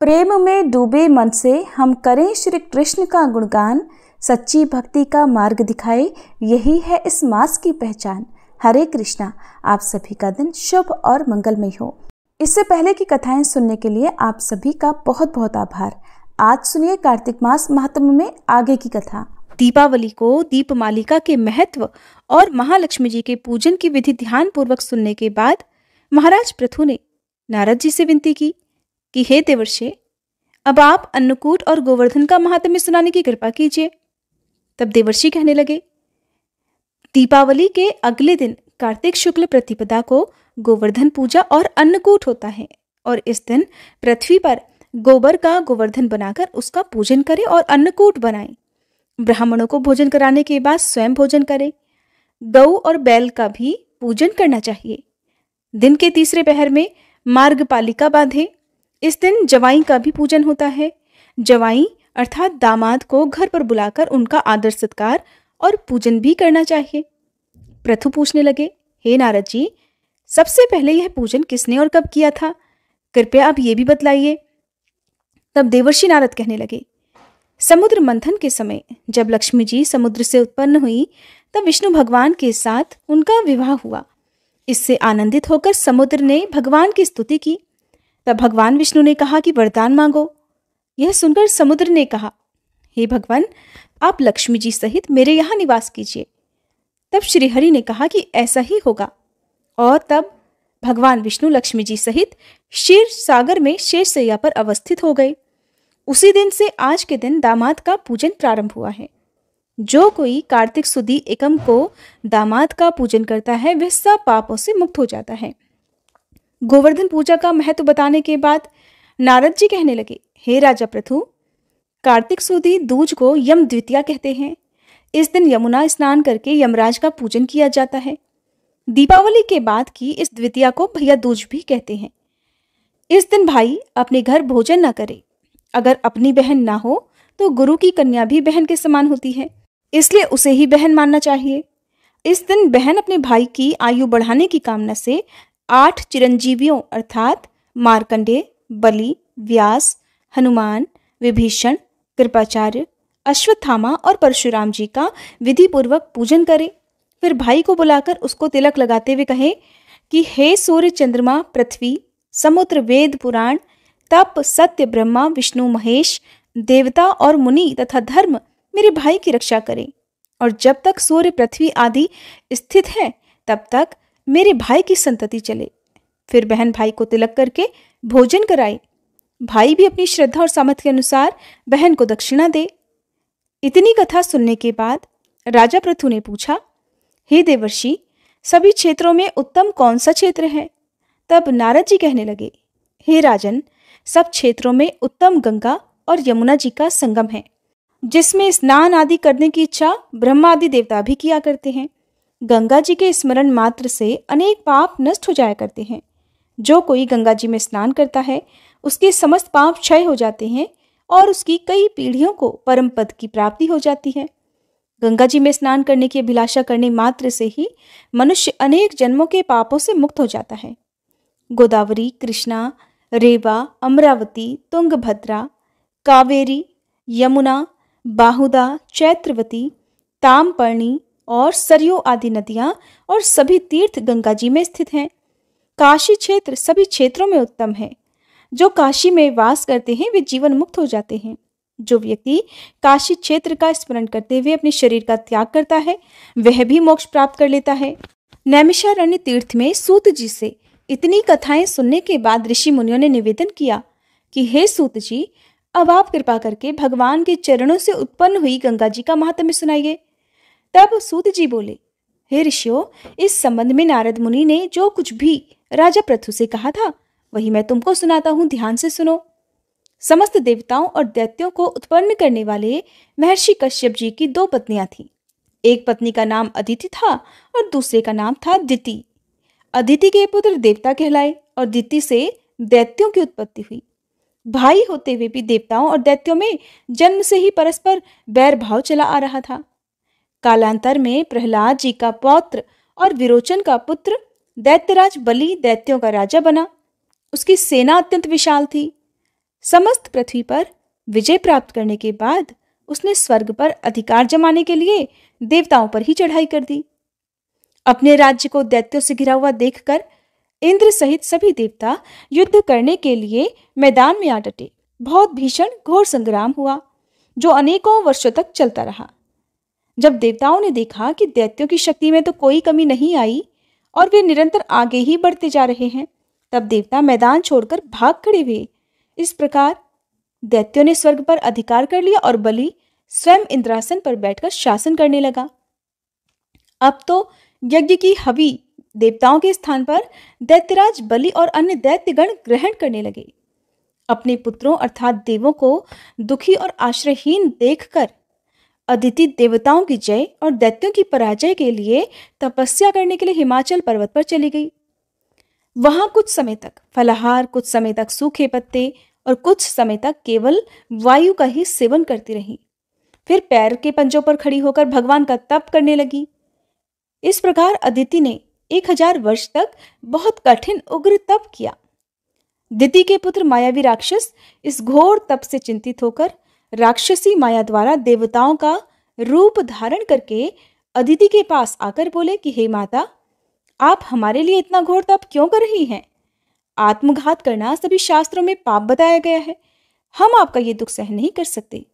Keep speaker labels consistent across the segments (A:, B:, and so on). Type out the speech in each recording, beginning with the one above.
A: प्रेम में डूबे मन से हम करें श्री कृष्ण का गुणगान, सच्ची भक्ति का मार्ग दिखाए, यही है इस मास की पहचान। हरे कृष्णा। आप सभी का दिन शुभ और मंगलमय हो। इससे पहले की कथाएं सुनने के लिए आप सभी का बहुत बहुत आभार। आज सुनिए कार्तिक मास महात्म्य में आगे की कथा। दीपावली को दीपमालिका के महत्व और महालक्ष्मी जी के पूजन की विधि ध्यान पूर्वक सुनने के बाद महाराज पृथु ने नारद जी से विनती की कि हे देवर्षि, अब आप अन्नकूट और गोवर्धन का महात्म्य सुनाने की कृपा कीजिए। तब देवर्षि कहने लगे, दीपावली के अगले दिन कार्तिक शुक्ल प्रतिपदा को गोवर्धन पूजा और अन्नकूट होता है और इस दिन पृथ्वी पर गोबर का गोवर्धन बनाकर उसका पूजन करें और अन्नकूट बनाएं। ब्राह्मणों को भोजन कराने के बाद स्वयं भोजन करें। गऊ और बैल का भी पूजन करना चाहिए। दिन के तीसरे पहर में मार्गपालिका बांधे। इस दिन जवाई का भी पूजन होता है। जवाई अर्थात दामाद को घर पर बुलाकर उनका आदर सत्कार और पूजन भी करना चाहिए। पृथु पूछने लगे, हे नारद जी, सबसे पहले यह पूजन किसने और कब किया था? कृपया आप ये भी बतलाइए। तब देवर्षि नारद कहने लगे, समुद्र मंथन के समय जब लक्ष्मी जी समुद्र से उत्पन्न हुई तब विष्णु भगवान के साथ उनका विवाह हुआ। इससे आनंदित होकर समुद्र ने भगवान की स्तुति की। तब भगवान विष्णु ने कहा कि वरदान मांगो। यह सुनकर समुद्र ने कहा, हे भगवान, आप लक्ष्मी जी सहित मेरे यहाँ निवास कीजिए। तब श्रीहरि ने कहा कि ऐसा ही होगा और तब भगवान विष्णु लक्ष्मी जी सहित क्षीर सागर में शेषशैया पर अवस्थित हो गए। उसी दिन से आज के दिन दामाद का पूजन प्रारंभ हुआ है। जो कोई कार्तिक सुदी एकम को दामाद का पूजन करता है वह सब पापों से मुक्त हो जाता है। गोवर्धन पूजा का महत्व बताने के बाद नारद जी कहने लगे, हे राजा पृथु, कार्तिक सुदी दूज को यम द्वितीया कहते हैं। इस दिन यमुना स्नान करके यमराज का पूजन किया जाता है। दीपावली के बाद की इस द्वितीया को भैया दूज भी कहते हैं। इस दिन भाई अपने घर भोजन न करे। अगर अपनी बहन ना हो तो गुरु की कन्या भी बहन के समान होती है, इसलिए उसे ही बहन मानना चाहिए। इस दिन बहन अपने भाई की आयु बढ़ाने की कामना से 8 चिरंजीवियों अर्थात मार्कंडेय, बलि, व्यास, हनुमान, विभीषण, कृपाचार्य, अश्वत्थामा और परशुराम जी का विधि पूर्वक पूजन करे। फिर भाई को बुलाकर उसको तिलक लगाते हुए कहे कि हे सूर्य, चंद्रमा, पृथ्वी, समुद्र, वेद, पुराण, तप, सत्य, ब्रह्मा, विष्णु, महेश, देवता और मुनि तथा धर्म मेरे भाई की रक्षा करें और जब तक सूर्य, पृथ्वी आदि स्थित है तब तक मेरे भाई की संतति चले। फिर बहन भाई को तिलक करके भोजन कराए। भाई भी अपनी श्रद्धा और सामर्थ्य के अनुसार बहन को दक्षिणा दे। इतनी कथा सुनने के बाद राजा पृथु ने पूछा, हे देवर्षि, सभी क्षेत्रों में उत्तम कौन सा क्षेत्र है? तब नारद जी कहने लगे, हे राजन, सब क्षेत्रों में उत्तम गंगा और यमुना जी का संगम है, जिसमें स्नान आदि करने की इच्छा ब्रह्मा आदि देवता भी किया करते हैं। गंगा जी के स्मरण मात्र से अनेक पाप नष्ट हो जाया करते हैं। जो कोई गंगा जी में स्नान करता है उसके समस्त पाप क्षय हो जाते हैं और उसकी कई पीढ़ियों को परम पद की प्राप्ति हो जाती है। गंगा जी में स्नान करने की अभिलाषा करने मात्र से ही मनुष्य अनेक जन्मों के पापों से मुक्त हो जाता है। गोदावरी, कृष्णा, रेवा, अमरावती, तुंगभद्रा, कावेरी, यमुना, बाहुदा, चैत्रवती, तामपर्णी और सरयू आदि नदियां और सभी तीर्थ गंगा जी में स्थित हैं। काशी क्षेत्र सभी क्षेत्रों में उत्तम है। जो काशी में वास करते हैं वे जीवन मुक्त हो जाते हैं। जो व्यक्ति काशी क्षेत्र का स्मरण करते हुए अपने शरीर का त्याग करता है वह भी मोक्ष प्राप्त कर लेता है। नैमिषारण्य तीर्थ में सूत जी से इतनी कथाएं सुनने के बाद ऋषि मुनियों ने निवेदन किया कि हे सूत जी, अब आप कृपा करके भगवान के चरणों से उत्पन्न हुई गंगा जी का महात्म्य सुनाइए। तब सूत जी बोले, हे ऋषियों, इस संबंध में नारद मुनि ने जो कुछ भी राजा पृथु से कहा था वही मैं तुमको सुनाता हूं, ध्यान से सुनो। समस्त देवताओं और दैत्यों को उत्पन्न करने वाले महर्षि कश्यप जी की 2 पत्नियां थीं। एक पत्नी का नाम अदिति था और दूसरे का नाम था दिति। अदिति के पुत्र देवता कहलाए और दिति से दैत्यों की उत्पत्ति हुई। भाई होते हुए भी देवताओं और दैत्यों में जन्म से ही परस्पर बैर भाव चला आ रहा था। कालांतर में प्रहलाद जी का पौत्र और विरोचन का पुत्र दैत्यराज बलि दैत्यों का राजा बना। उसकी सेना अत्यंत विशाल थी। समस्त पृथ्वी पर विजय प्राप्त करने के बाद उसने स्वर्ग पर अधिकार जमाने के लिए देवताओं पर ही चढ़ाई कर दी। अपने राज्य को दैत्यों से घिरा हुआ देखकर इंद्र सहित सभी देवता युद्ध करने के लिए मैदान में आ डटे। बहुत भीषण घोर संग्राम हुआ जो अनेकों वर्षों तक चलता रहा। जब देवताओं ने देखा कि दैत्यों की शक्ति में तो कोई कमी नहीं आई और वे निरंतर आगे ही बढ़ते जा रहे हैं, तब देवता मैदान छोड़कर भाग खड़े हुए। इस प्रकार दैत्यों ने स्वर्ग पर अधिकार कर लिया और बलि स्वयं इंद्रासन पर बैठकर शासन करने लगा। अब तो यज्ञ की हवि देवताओं के स्थान पर दैत्यराज बलि और अन्य दैत्यगण ग्रहण करने लगे। अपने पुत्रों अर्थात देवों को दुखी और आश्रयहीन देखकर अदिति देवताओं की जय और दैत्यों की पराजय के लिए तपस्या करने के लिए हिमाचल पर्वत पर चली गई। वहां कुछ समय तक फलाहार, कुछ समय तक सूखे पत्ते और कुछ समय तक केवल वायु का ही सेवन करती रही। फिर पैर के पंजों पर खड़ी होकर भगवान का तप करने लगी। इस प्रकार अदिति ने 1000 वर्ष तक बहुत कठिन उग्र तप किया। दिति के पुत्र मायावी राक्षस इस घोर तप से चिंतित होकर राक्षसी माया द्वारा देवताओं का रूप धारण करके अदिति के पास आकर बोले कि हे माता, आप हमारे लिए इतना घोर तप क्यों कर रही हैं? आत्मघात करना सभी शास्त्रों में पाप बताया गया है। हम आपका ये दुख सहन नहीं कर सकते।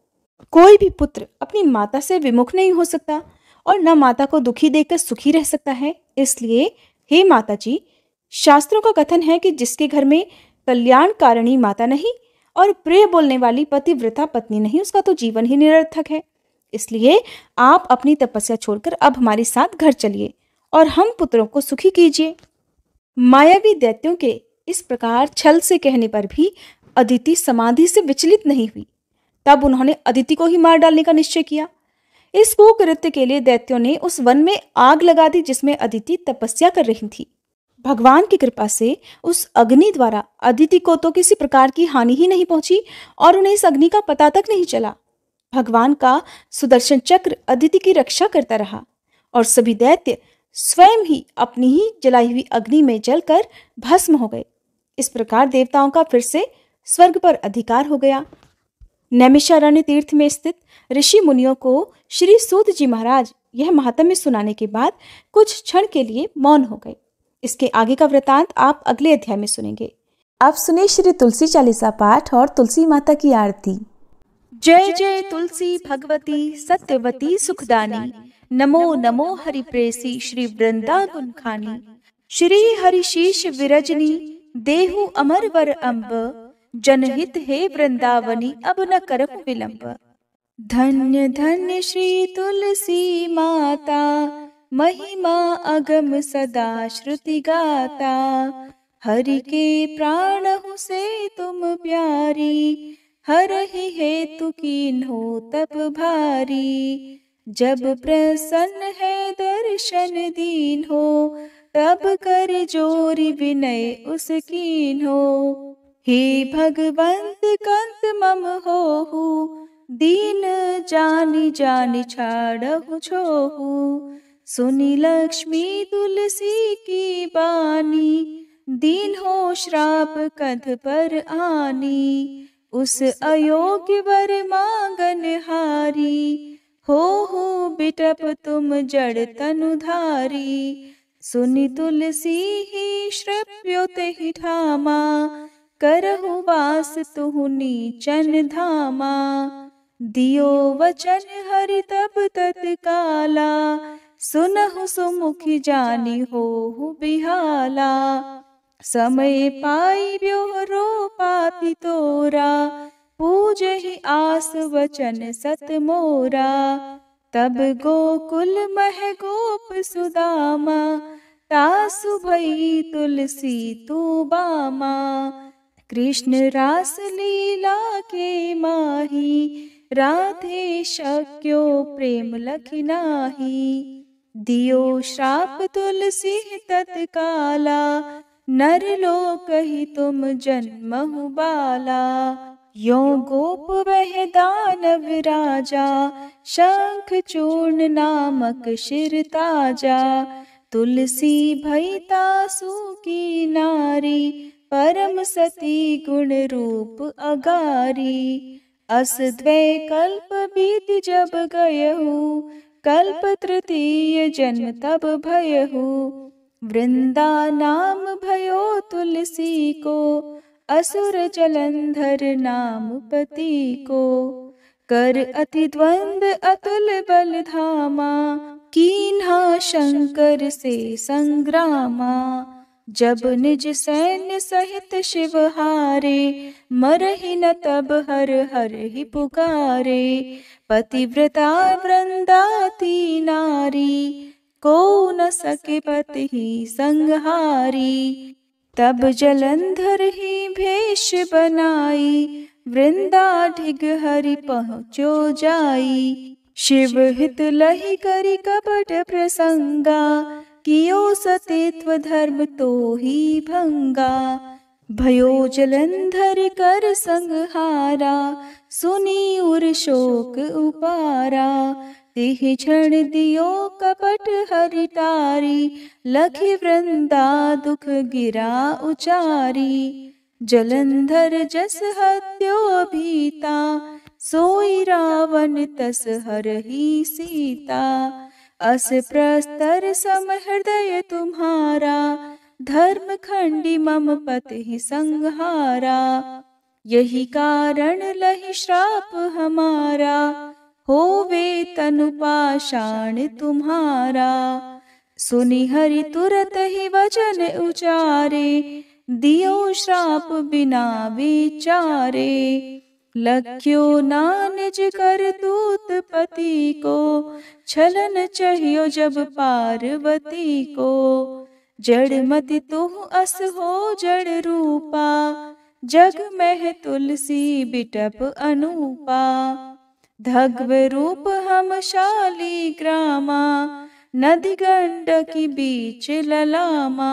A: कोई भी पुत्र अपनी माता से विमुख नहीं हो सकता और न माता को दुखी देखकर सुखी रह सकता है। इसलिए हे माता जी, शास्त्रों का कथन है कि जिसके घर में कल्याणकारिणी माता नहीं और प्रिय बोलने वाली पतिव्रता पत्नी नहीं, उसका तो जीवन ही निरर्थक है। इसलिए आप अपनी तपस्या छोड़कर अब हमारे साथ घर चलिए और हम पुत्रों को सुखी कीजिए। मायावी दैत्यों के इस प्रकार छल से कहने पर भी अदिति समाधि से विचलित नहीं हुई। तब उन्होंने अदिति को ही मार डालने का निश्चय किया। इस कुकृत्य के लिए दैत्यों ने उस वन में आग लगा दी जिसमें अदिति तपस्या कर रही थी। भगवान की कृपा से उस अग्नि द्वारा अदिति को तो किसी प्रकार की हानि ही नहीं पहुंची और उन्हें इस अग्नि का पता तक नहीं चला। भगवान का सुदर्शन चक्र अदिति की रक्षा करता रहा और सभी दैत्य स्वयं ही अपनी ही जलाई हुई अग्नि में जलकर भस्म हो गए। इस प्रकार देवताओं का फिर से स्वर्ग पर अधिकार हो गया। नैमिषारण्य तीर्थ में स्थित ऋषि मुनियों को श्री सूत जी महाराज यह महात्म्य सुनाने के बाद कुछ क्षण के लिए मौन हो गए। इसके आगे का वृतांत आप अगले अध्याय में सुनेंगे। आप सुने श्री तुलसी चालीसा पाठ और तुलसी माता की आरती। जय जय तुलसी भगवती सत्यवती सुखदानी, नमो नमो हरि प्रेसी श्री वृंदा गुणखानी। श्री हरि शीश विरजनी देहु अमर वर अम्ब, जनहित हे वृंदावनी अब न करहु विलंब। धन्य धन्य श्री तुलसी माता, महिमा अगम सदा श्रुति गाता। हरि के प्राणहु से तुम प्यारी, हरहि हेतु कीन्हो तप भारी। जब प्रसन्न है दर्शन दीन हो, तब कर जोरी विनय उस कीन्हो। हे भगवंत कंत मम होहु, दीन जानि जानि छाड़हु छोहु। सुनी लक्ष्मी तुलसी की बानी, दीन हो श्राप कध पर आनी। उस अयोग्य वर मांगन हारी, हो बिटप तुम जड़ तनुधारी। सुनि तुलसी ही श्रव्योत ही ठामा, करहु वास तुहु नीचन धामा। दियो वचन हरि तब तत्काला, सुनहु सुमुखी जानी होहु बिहाला। समय पाई ब्योहरो पाति तोरा, पूजहि आस वचन सत मोरा। तब गोकुल मह गोप सुदामा, तासु भई तुलसी तू बामा। कृष्ण रास लीला के माही, राधे शक्यो प्रेम लखि नाही। दियो श्राप तुलसी तत्काला, नर लोक ही तुम जन्महु बाला। यो गोप वह दानव राजा, शंख चूर्ण नामक शिर ताजा। तुलसी भई तासु की नारी, परम सती गुण रूप अगारी। अस द्वै कल्प बीत जब गयहु, कल्प तृतीय जन्म तब भयहु। वृंदा नाम भयो तुलसी को, असुर जलंधर नाम पति को। कर अति द्वंद अतुल बल धामा, कीन्हा शंकर से संग्रामा। जब निज सैन्य सहित शिव हारे, मरहि न तब हर हर ही पुकारे। पतिव्रता वृंदाती नारी, को न सके पति ही संहारी। तब जलंधर ही भेष बनाई, वृंदा ढिग हरि पहुँचो जाई। शिव हित लहि करि कपट प्रसंगा, कियो सतीत्व धर्म तो ही भंगा। भयो जलंधर कर संहारा, सुनी उर शोक उपारा। तिह क्षण दियो कपट हरि टारी, लखि वृंदा दुख गिरा उचारी। जलंधर जस हत्यो भीता, सोई रावण तस हरहि सीता। अस प्रस्तर सम हृदय तुम्हारा, धर्म खंडी मम पति संहारा। यही कारण लहि श्राप हमारा, होवे तनु पाषाण तुम्हारा। सुनि हरि तुरत ही वचन उचारे, दियो श्राप बिना विचारे। लख्यो ना निज करतूत पति को, छलन चाहियो जब पार्वती को। जड़ मति तुह अस हो जड़ रूपा, जग में तुलसी बिटप अनूपा। धग्व रूप हम शाली ग्रामा, नदी गंडकी बीच ललामा।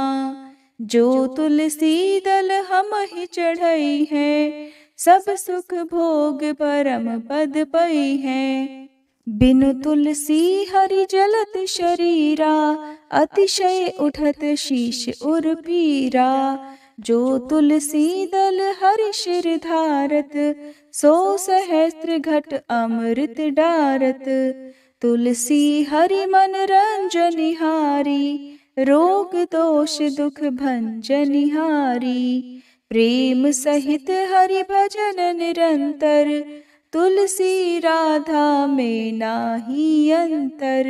A: जो तुलसी दल हम ही चढ़ई है, सब सुख भोग परम पद पई है। बिनु तुलसी हरि जलत शरीरा, अतिशय उठत शीश उर पीरा। जो तुलसी दल हरि शिर धारत, सो सहस्त्र घट अमृत डारत। तुलसी हरि मन रंजनिहारी, रोग दोष दुख भंजनिहारी। प्रेम सहित हरि भजन निरंतर, तुलसी राधा में नाही अंतर।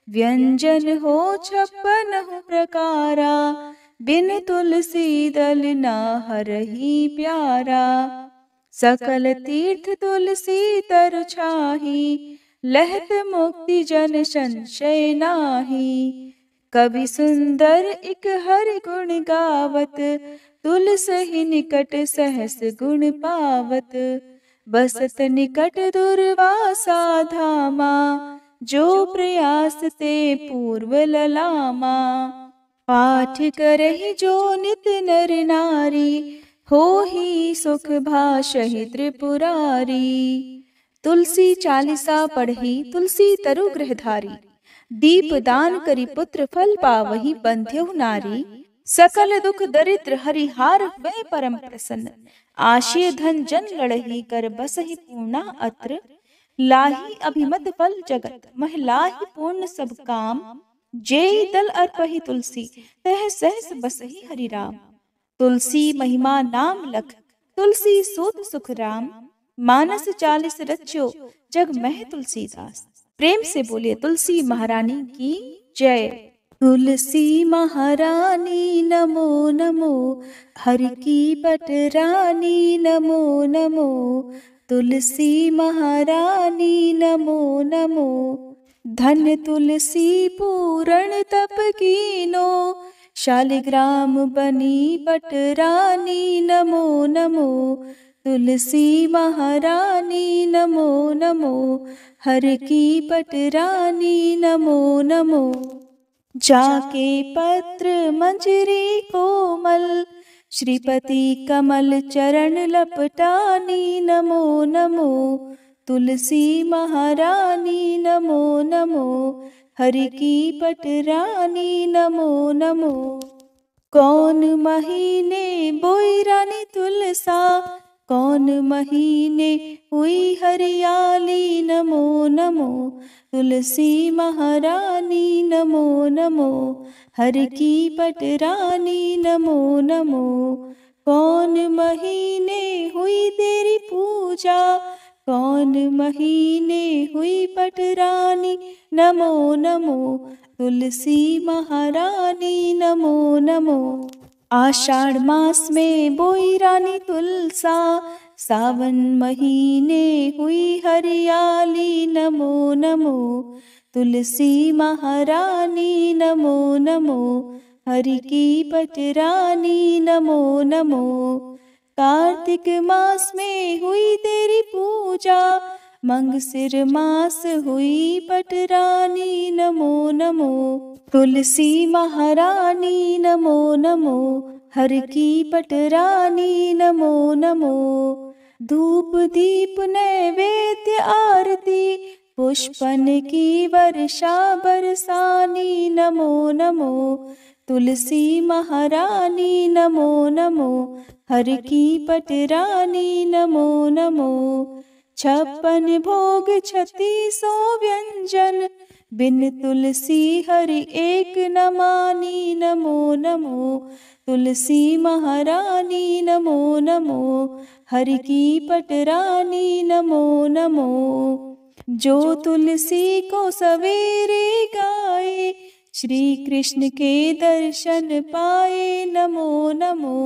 A: व्यंजन हो 56 प्रकारा, बिन तुलसी दल ना हरहि प्यारा। सकल तीर्थ तुलसी तर छाही, लहत मुक्ति जन संशय नाही। कवि सुंदर एक हरि गुण गावत, तुलसी निकट सहस गुण पावत। बसत निकट दुर्वासा धामा, जो प्रयास ते पूर्व ललामा। पाठ करहि जो नित नर नारी, हो ही सुख भाषहि त्रिपुरारी। तुलसी चालीसा पढ़ी तुलसी तरु गृहधारी, दीप दान करी पुत्र फल पावहि बंध्यहु नारी। सकल दुख दरिद्र हरिहार हुए परम प्रसन्न, आशय धन जन लड़ही कर बसहि पूर्णा अत्र। लाही अभिमत फल जगत, महिलाहि पूर्ण सब काम। जेहि दल अर्पहि तुलसी, तह सहस बसहि हरि राम। तुलसी महिमा नाम लख, तुलसी सूत सुख राम। मानस 40 रच्यो, जग मह तुलसीदास। प्रेम से बोलिए तुलसी महारानी की जय। तुलसी महारानी नमो नमो, हरि की पटरानी नमो नमो। तुलसी महारानी नमो नमो, धन तुलसी पूरण तप कीनो। शालिग्राम बनी पटरानी नमो नमो। तुलसी महारानी नमो नमो, हर की पटरानी नमो नमो। जाके पत्र मंजरी कोमल, श्रीपति कमल चरण लपटानी नमो नमो। तुलसी महारानी नमो नमो, हरि की पटरानी नमो नमो। कौन महीने बोई रानी तुलसा, कौन महीने हुई हरियाली। नमो नमो तुलसी महारानी, नमो नमो हर की पटरानी। नमो नमो कौन महीने हुई तेरी पूजा, कौन महीने हुई पटरानी। नमो नमो तुलसी महारानी, नमो नमो। आषाढ़ मास में बोई रानी तुलसा, सावन महीने हुई हरियाली। नमो नमो तुलसी महारानी, नमो नमो हरि की पटरानी। नमो नमो कार्तिक मास में हुई तेरी पूजा, मंगसिर मास हुई पटरानी। नमो नमो तुलसी महारानी, नमो नमो हर की पटरानी। नमो नमो धूप दीप नैवेद्य आरती, पुष्पन की वर्षा बरसानी। नमो नमो तुलसी महारानी, नमो नमो हर की पटरानी। नमो नमो 56 भोग 3600 व्यंजन, बिन तुलसी हरि एक न मानी। नमो नमो तुलसी महारानी, नमो नमो हरि की पटरानी। नमो नमो जो तुलसी को सवेरे गाए, श्री कृष्ण के दर्शन पाए। नमो नमो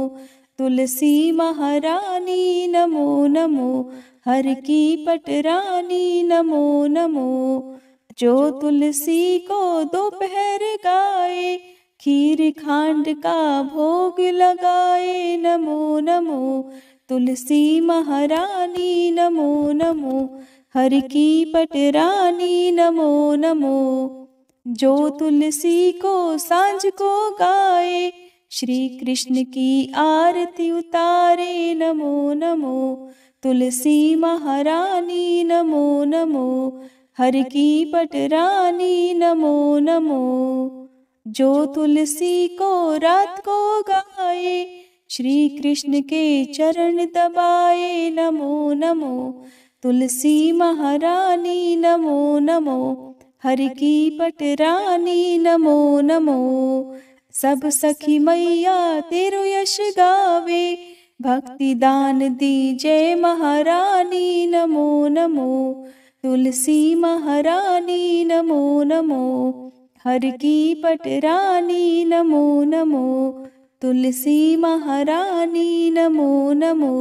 A: तुलसी महारानी, नमो नमो हर की पटरानी। नमो नमो जो तुलसी को दोपहर गाए, खीर खांड का भोग लगाए। नमो नमो तुलसी महारानी, नमो नमो हर की पटरानी। नमो नमो जो तुलसी को सांझ को गाए, श्री कृष्ण की आरती उतारे। नमो नमो तुलसी महारानी, नमो नमो हर की पटरानी। नमो नमो जो तुलसी को रात को गाए, श्री कृष्ण के चरण दबाए। नमो नमो तुलसी महारानी, नमो नमो हर की पटरानी। नमो नमो सब सखी मैया तेरो यश गावे, भक्ति दान दी जय महारानी। नमो नमो तुलसी महारानी, नमो नमो हर की पटरानी। नमो नमो तुलसी महारानी, नमो नमो